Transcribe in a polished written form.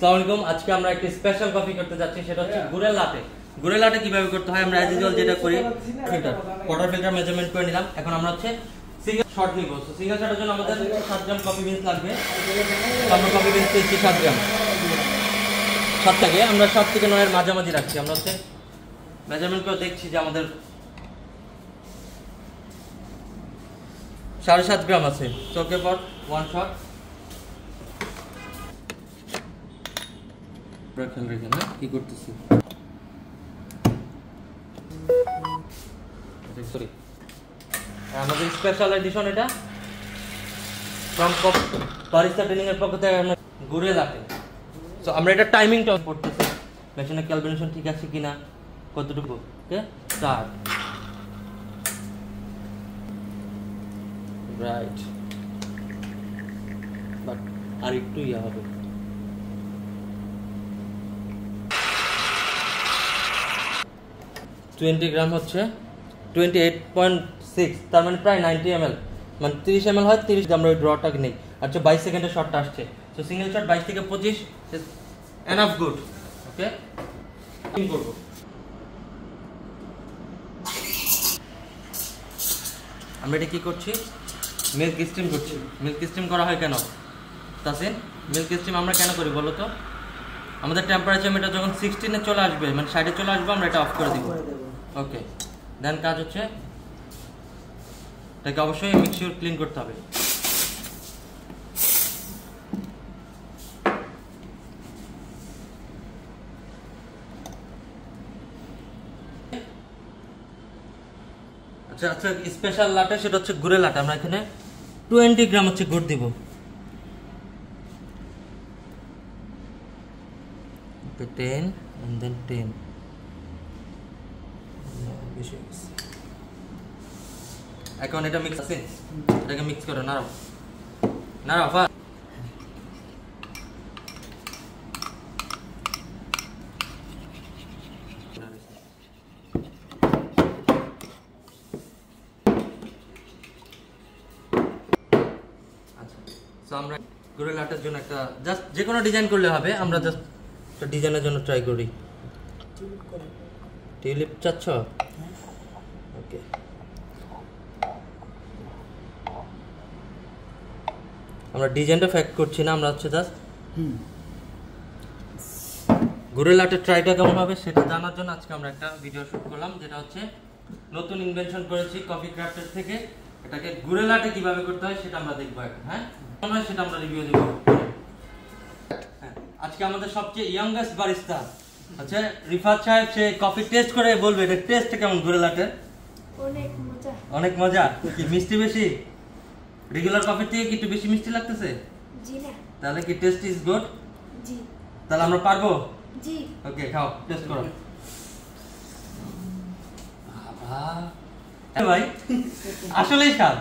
আসসালামু আলাইকুম। আজকে আমরা একটা স্পেশাল কফি করতে যাচ্ছি, সেটা হচ্ছে গুড়ের লাটে। গুড়ের লাটে কিভাবে করতে হয় আমরা অ্যাজ ইউজুয়াল যেটা করি, ফিল্টার ওয়াটার ফিল্টার মেজারমেন্ট করে নিলাম। এখন আমরা হচ্ছে সিঙ্গেল শট নিব। সো সিঙ্গেল শটের জন্য আমাদের 7 গ্রাম কফি বিনস লাগবে। আমরা কফি বিনস নিচ্ছি 7 গ্রাম। 7 থেকে আমরা 7 থেকে 9 এর মাঝামাঝি রাখছি। আমরা হচ্ছে মেজারমেন্ট করে দেখছি যে আমাদের 7.5 গ্রাম আছে। Okay for 1 shot. রাখেন রাখেন, হ্যাঁ কি করতেছি সরি, আমাদের স্পেশাল এডিশন এটা ফ্রম বারিস্তা ট্রেনিং এর পক্ষ থেকে আমরা গুড়ের লাটে। সো আমরা এটা টাইমিংটা করতেছি, মেশিনের ক্যালকুলেশন ঠিক আছে কিনা, কতটুকু। Okay start. রাইট, বাট আর একটু ইয়া হবে। $20 গ্রাম হচ্ছে 28.6, তার মানে প্রায় 90 ml, মানে 30 ml হয় 30 আমরা ওই ড্রটা নেই। আচ্ছা 22 সেকেন্ডের শটটা আসছে। সো সিঙ্গেল শট 22 থেকে 25 ইজ এনাফ গুড। ওকে কি করব, আমরা এটা কি করছি, মিল্ক স্টিম করছি। মিল্ক স্টিম করা হয় কেন তাসিন? মিল্ক স্টিম আমরা কেন করি বলো তো? আমাদের টেম্পারেচার মিটার যখন 16 এ চলে আসবে, মানে 60 চলে আসবে, আমরা এটা অফ করে দিব। ওকে দেন কাজ হচ্ছে এটাকে অবশ্যই মিক্সচার ক্লিন করতে হবে। আচ্ছা আচ্ছা, স্পেশাল লাটে সেটা হচ্ছে গুড়ের লাটে। আমরা এখানে 20 গ্রাম হচ্ছে গুড় দিব। 10 and then 10। এখন এটা মিক্স আছে, এটাকে মিক্স করো, নাড়াও নাড়াও। আচ্ছা সো আমরা গুড়ের লাটের জন্য একটা জাস্ট যে কোনো ডিজাইন করলে হবে, আমরা জাস্ট একটা ডিজাইনের জন্য ট্রাই করি। টিউলিপ চাচ্ছ? ওকে আমরা ডিজাইনটা ফ্যাক্ট করছি না, আমরা হচ্ছে জাস্ট গুড়ের লাটের ট্রাইটা কেমন হবে সেটা জানার জন্য আজকে আমরা একটা ভিডিও শুট করলাম, যেটা হচ্ছে নতুন ইনভেনশন করেছি কফি ক্রাফটের থেকে। এটাকে গুড়ের লাটে কিভাবে করতে হয় সেটা আমরা দেখবো এখন। হ্যাঁ আমরা সেটা আমরা রিভিউ দেবো। আজকে আমাদের সবচেয়ে ইয়াংগেস্ট বারিস্তা আচ্ছা রিফাত সাহেব, সে কফি টেস্ট করে বলবে এটা টেস্ট কেমন গুড়ের লাটের। অনেক মজা। অনেক মজা। কি মিষ্টি বেশি? রেগুলার কফি থেকে কি একটু বেশি মিষ্টি লাগতেছে? জি না। তাহলে কি টেস্ট ইজ গুড? জি। তাহলে আমরা পারবো? জি। ওকে খাও, টেস্ট করো। বাবা ভাই আসলেই স্বাদ।